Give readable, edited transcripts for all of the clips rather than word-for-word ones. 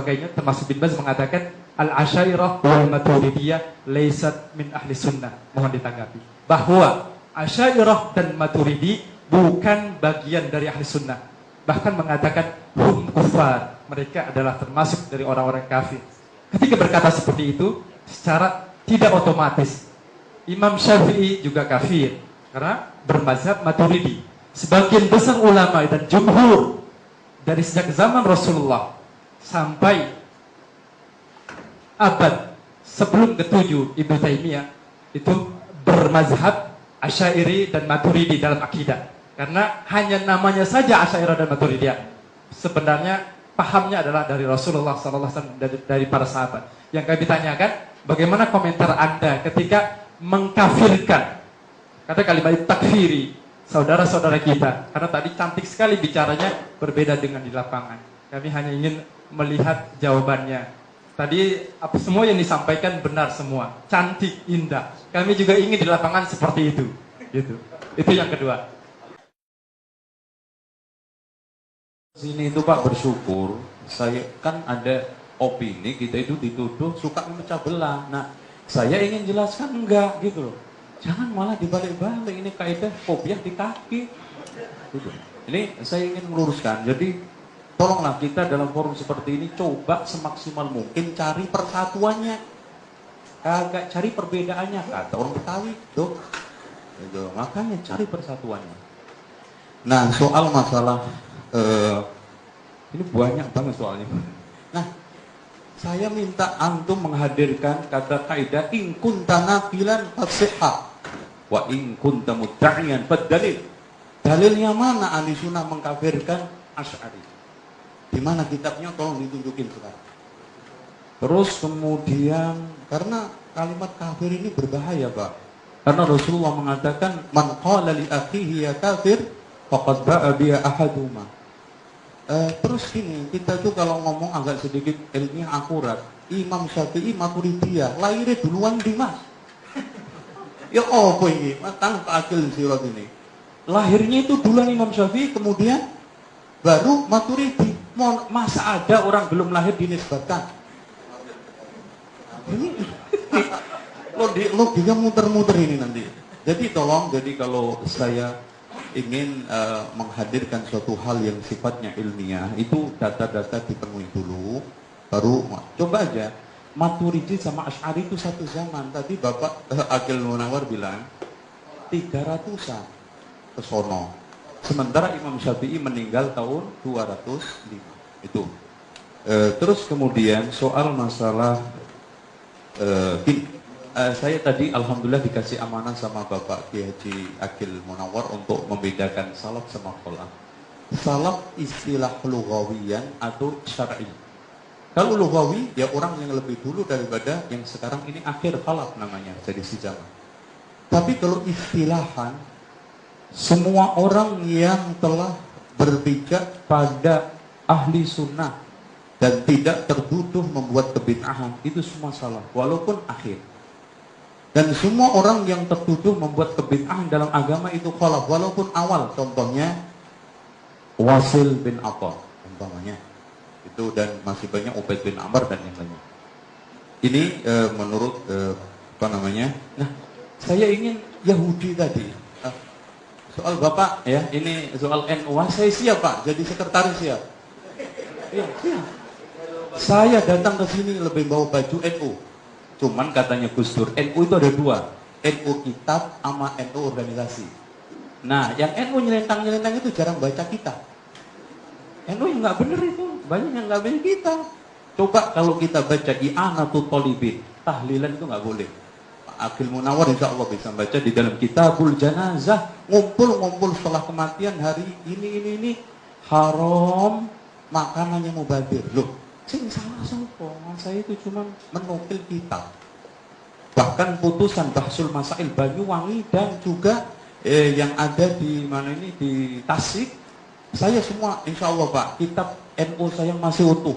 sebagainya, termasuk bin Baz mengatakan al-Asy'ariyah wal Maturidiyah laysat min ahli sunnah. Mohon ditanggapi bahwa Asy'ariyah dan Maturidi bukan bagian dari ahli sunnah. Bahkan mengatakan hum kufar, mereka adalah termasuk dari orang-orang kafir. Ketika berkata seperti itu, secara tidak otomatis Imam Syafi'i juga kafir karena bermazhab Maturidi. Sebagian besar ulama dan jumhur dari sejak zaman Rasulullah sampai abad sebelum ke-7 Ibnu Taimiyah itu bermazhab Asy'ari dan Maturidi dalam akidah. Karena hanya namanya saja Asy'ari dan Maturidiyah. Sebenarnya pahamnya adalah dari Rasulullah SAW, dari para sahabat. Yang kami tanyakan, bagaimana komentar Anda ketika mengkafirkan, kata kalimat takfiri saudara-saudara kita? Karena tadi cantik sekali bicaranya, berbeda dengan di lapangan. Kami hanya ingin melihat jawabannya. Tadi semua yang disampaikan benar semua, cantik, indah. Kami juga ingin di lapangan seperti itu. Gitu. Itu yang kedua. Sini itu Pak bersyukur, saya kan ada opini kita itu dituduh suka memecah belah. Nah, saya ingin jelaskan enggak gitu loh. Jangan malah dibalik-balik, ini kaidah kopiah di kaki. Gitu. Ini saya ingin meluruskan. Jadi tolonglah kita dalam forum seperti ini coba semaksimal mungkin cari persatuannya. Kagak cari perbedaannya, kata orang Betawi, tuh. Gitu. Makanya cari persatuannya. Nah, soal masalah ini banyak banget soalnya. Nah, saya minta antum menghadirkan kata kaidah in kunta naqilan fasihha wa in kunta mudda'iyan fadalil. Dalilnya mana ahli sunnah mengkafirkan Asy'ari? Di mana kitabnya, tolong ditunjukin sekarang. Terus kemudian karena kalimat kafir ini berbahaya, Pak. Karena Rasulullah mengatakan man qala li akhihi ya kafir faqad ba'a bi ahaduma. Terus gini, kita tuh kalau ngomong agak sedikit ilmiah akurat, Imam Syafi'i Maturidiyah, lahirnya duluan di Mas. Ya apa ini? Tanpa akil sirat ini. Lahirnya itu duluan Imam Syafi'i, kemudian baru Maturidi. Masa ada orang belum lahir dinisbatkan? Ini logika muter-muter ini nanti. Jadi tolong, jadi kalau saya ingin menghadirkan suatu hal yang sifatnya ilmiah, itu data-data dipenuhi dulu, baru coba aja. Maturidi sama Asy'ari itu satu zaman. Tadi Bapak Akil Munawar bilang 300-an ke sono. Sementara Imam Syafi'i meninggal tahun 205. Itu. Terus kemudian soal masalah saya tadi alhamdulillah dikasih amanah sama Bapak Kiai Haji Akil Munawar untuk membedakan salaf sama khalaf. Salaf istilah lughawiyan atau syar'i. Kalau lughawi ya orang yang lebih dulu daripada yang sekarang ini akhir khalaf namanya, jadi si zaman. Tapi kalau istilahan, semua orang yang telah berpijak pada ahli sunnah dan tidak tertuduh membuat kebid'ahan, itu semua salah, walaupun akhir. Dan semua orang yang tertuduh membuat kebid'ahan dalam agama itu khalaf, walaupun awal. Contohnya Wasil bin Atha, umpamanya itu, dan masih banyak Ubaid bin Amr dan yang lainnya. Ini menurut apa namanya? Nah, saya ingin Yahudi tadi. Soal Bapak ya, ini soal NU, saya siap Pak, jadi sekretaris ya. Iya, siap. Saya datang ke sini lebih bawa baju NU. Cuman katanya Gus Dur, NU itu ada dua, NU kitab sama NU organisasi. Nah, yang NU nyelentang-nyelentang itu jarang baca kitab. NU yang nggak bener itu, banyak yang nggak bener kita. Coba kalau kita baca I'anatul Thalibin, tahlilan itu nggak boleh. Pak Akil Munawar insya Allah bisa baca di dalam Kitabul Janazah, ngumpul-ngumpul setelah kematian hari ini, haram, makanannya mubadir. Loh, sing salah sopo? Saya itu cuma menukil kitab. Bahkan putusan Bahsul Masail Banyuwangi dan juga yang ada di mana ini di Tasik, saya semua insya Allah Pak, kitab NU saya masih utuh.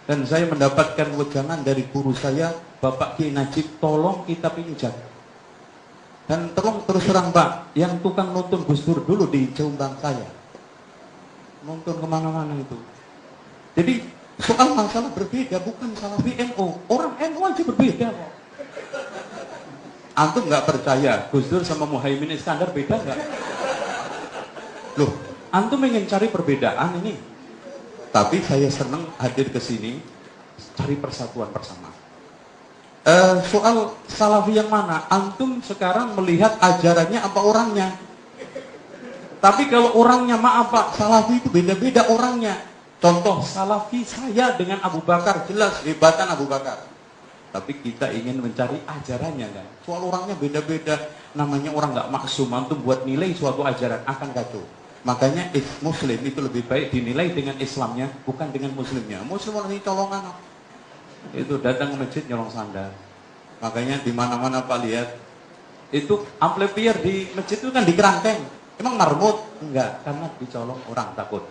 Dan saya mendapatkan wejangan dari guru saya Bapak Kiai Najib, tolong kitab ini jaga. Dan tolong terus terang Pak, yang tukang nonton Gus Dur dulu di Jombang saya, nonton kemana-mana itu. Jadi Soal masalah berbeda bukan Salafi NU. Orang NU aja berbeda kok. Antum nggak percaya Gus Dur sama Muhaimin Iskandar beda nggak? Loh, antum ingin cari perbedaan ini. Tapi saya senang hadir ke sini cari persatuan bersama. Soal Salafi yang mana? Antum sekarang melihat ajarannya apa orangnya? Tapi kalau orangnya maaf Pak, Salafi itu beda-beda orangnya. Contoh Salafi saya dengan Abu Bakar jelas hebatan Abu Bakar. Tapi kita ingin mencari ajarannya kan. Soal orangnya beda-beda. Namanya orang nggak maksum. Antum buat nilai suatu ajaran akan kacau. Makanya Muslim itu lebih baik dinilai dengan Islamnya, bukan dengan Muslimnya. Muslim orang ini colongan. Itu datang ke masjid nyolong sandal. Makanya di mana-mana Pak lihat itu amplifier di masjid itu kan di kerangkeng. Emang marmut? Enggak, karena dicolong orang takut.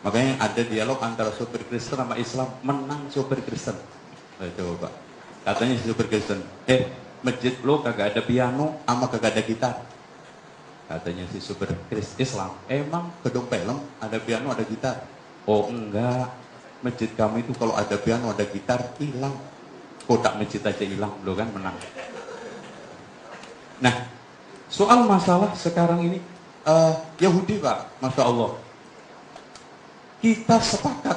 Makanya ada dialog antara sopir Kristen sama Islam, menang sopir Kristen. Coba Pak. Katanya si sopir Kristen, masjid lo kagak ada piano sama kagak ada gitar. Katanya si sopir Islam, emang gedung film ada piano ada gitar? Oh enggak, masjid kami itu kalau ada piano ada gitar hilang. Kotak masjid aja hilang, lo kan menang. Nah, soal masalah sekarang ini Yahudi Pak, Masya Allah. Kita sepakat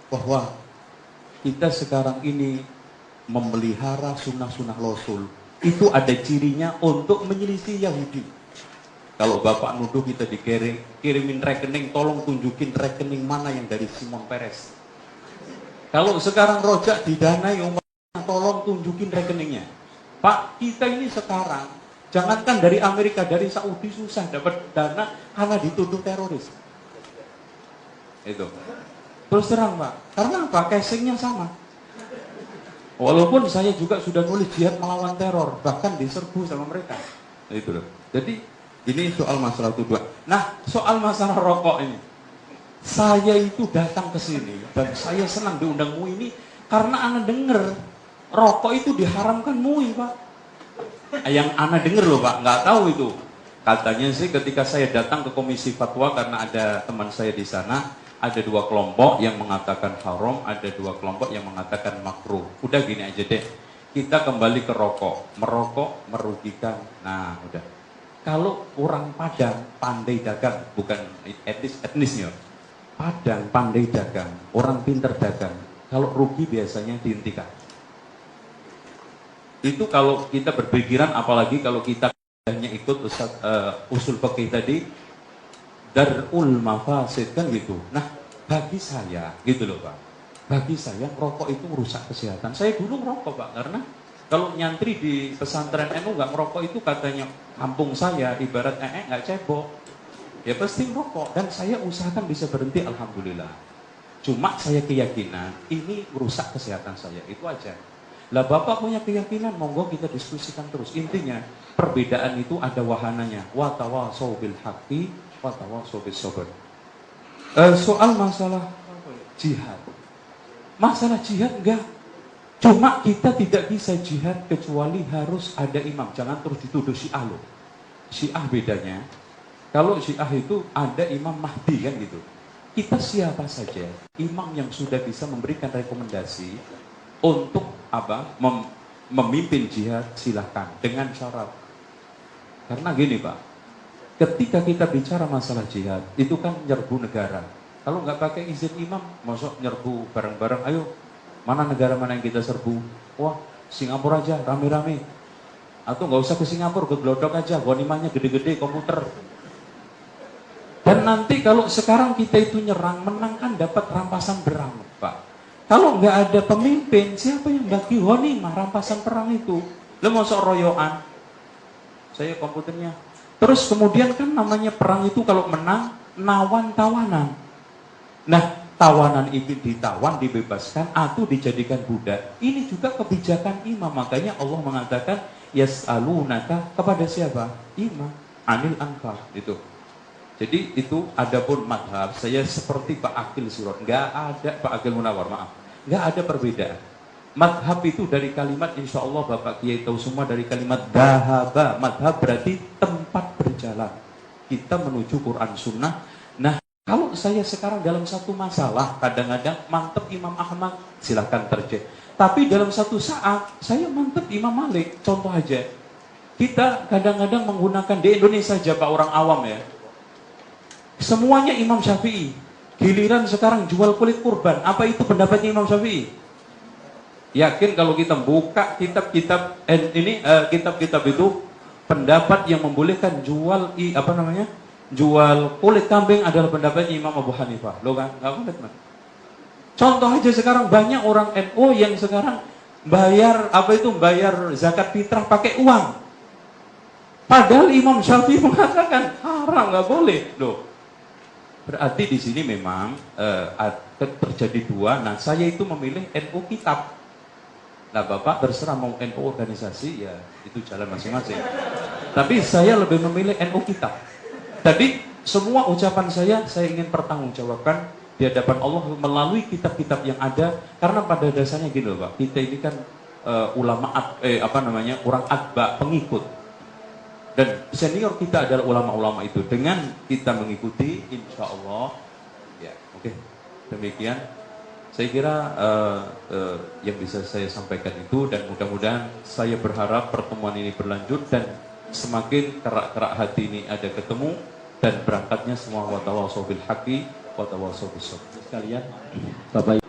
bahwa kita sekarang ini memelihara sunnah-sunnah Rasul. Itu ada cirinya untuk menyelisih Yahudi. Kalau Bapak nuduh kita dikirimin rekening, tolong tunjukin rekening mana yang dari Simon Peres. Kalau sekarang rojak didanai umat, tolong tunjukin rekeningnya. Pak, kita ini sekarang, jangankan dari Amerika, dari Saudi susah dapat dana karena dituduh teroris. Itu. Terus terang Pak, karena apa? Casingnya sama. Walaupun saya juga sudah nulis jihad melawan teror, bahkan diserbu sama mereka. Itu loh. Jadi ini soal masalah tuduhan. Nah, soal masalah rokok ini. Saya itu datang ke sini dan saya senang diundang MUI ini karena Ana dengar rokok itu diharamkan MUI, Pak. Yang Ana dengar loh, Pak, nggak tahu itu. Katanya sih ketika saya datang ke Komisi Fatwa karena ada teman saya di sana, ada dua kelompok yang mengatakan haram, ada dua kelompok yang mengatakan makruh. Udah gini aja deh, kita kembali ke rokok. Merokok merugikan. Nah, udah. Kalau orang Padang pandai dagang, bukan etnisnya. Padang pandai dagang, orang pinter dagang. Kalau rugi biasanya dihentikan. Itu kalau kita berpikiran, apalagi kalau kita hanya ikut usul fikih tadi, darul mafasid kan gitu. Nah, bagi saya gitu loh Pak. Bagi saya rokok itu merusak kesehatan. Saya dulu merokok Pak, karena kalau nyantri di pesantren NU nggak merokok itu katanya kampung saya ibarat nggak cebok. Ya pasti merokok dan saya usahakan bisa berhenti alhamdulillah. Cuma saya keyakinan ini merusak kesehatan saya, itu aja. Lah Bapak punya keyakinan, monggo kita diskusikan terus. Intinya perbedaan itu ada wahananya. Wa tawasau bil haqqi wa tawasau bis sabr. Soal masalah jihad. Masalah jihad enggak. Cuma kita tidak bisa jihad kecuali harus ada imam. Jangan terus dituduh Syiah loh. Syiah bedanya, kalau Syiah itu ada Imam Mahdi kan gitu. Kita siapa saja, imam yang sudah bisa memberikan rekomendasi untuk memimpin jihad silahkan dengan syarat. Karena gini Pak, ketika kita bicara masalah jihad, itu kan nyerbu negara. Kalau nggak pakai izin imam, masuk nyerbu bareng-bareng, ayo. Mana negara mana yang kita serbu? Wah, Singapura aja, rame-rame. Atau nggak usah ke Singapura, ke Glodok aja, ghanimahnya gede-gede, komputer. Dan nanti kalau sekarang kita itu nyerang, menang kan dapat rampasan perang, Pak. Kalau nggak ada pemimpin, siapa yang bagi ghanimah, rampasan perang itu? Lo mau sok royoan? Saya komputernya. Terus kemudian kan namanya perang itu kalau menang, nawan tawanan. Nah, tawanan itu ditawan, dibebaskan, atau dijadikan budak. Ini juga kebijakan imam. Makanya Allah mengatakan, yas'alunaka kepada siapa? Imam. Anil anfal. Itu. Jadi itu adapun madhab. Saya seperti Pak Akil Sirot. Nggak ada, Pak Akil Munawar, maaf. Nggak ada perbedaan. Madhab itu dari kalimat, insya Allah Bapak Kiai tahu semua dari kalimat dahaba. Madhab berarti tempat berjalan. Kita menuju Quran Sunnah. Nah, Kalau saya sekarang dalam satu masalah, kadang-kadang mantep Imam Ahmad, silahkan terjadi. Tapi dalam satu saat, saya mantep Imam Malik. Contoh aja, kita kadang-kadang menggunakan di Indonesia aja Pak, orang awam ya. Semuanya Imam Syafi'i. Giliran sekarang jual kulit kurban. Apa itu pendapatnya Imam Syafi'i? Yakin kalau kita buka kitab-kitab kitab-kitab itu, pendapat yang membolehkan jual jual kulit kambing adalah pendapatnya Imam Abu Hanifah. Lo kan? Nggak boleh, man. Contoh aja sekarang banyak orang NU yang sekarang bayar zakat fitrah pakai uang. Padahal Imam Syafi'i mengatakan haram, nggak boleh. Loh. Berarti di sini memang terjadi dua. Nah, saya itu memilih NU kitab. Nah, Bapak terserah mau NU organisasi, ya itu jalan masing-masing. Tapi saya lebih memilih NU kitab. Tadi semua ucapan saya ingin pertanggungjawabkan di hadapan Allah melalui kitab-kitab yang ada. Karena pada dasarnya gini loh Pak, kita ini kan orang atba, pengikut. Dan senior kita adalah ulama-ulama itu. Dengan kita mengikuti, insya Allah, ya oke. Demikian, saya kira yang bisa saya sampaikan itu, dan mudah-mudahan saya berharap pertemuan ini berlanjut dan semakin kerak-kerak hati ini ada ketemu dan berangkatnya semua wa tawasau bil haqqi wa tawasau bis sabr. Sekalian, Bapak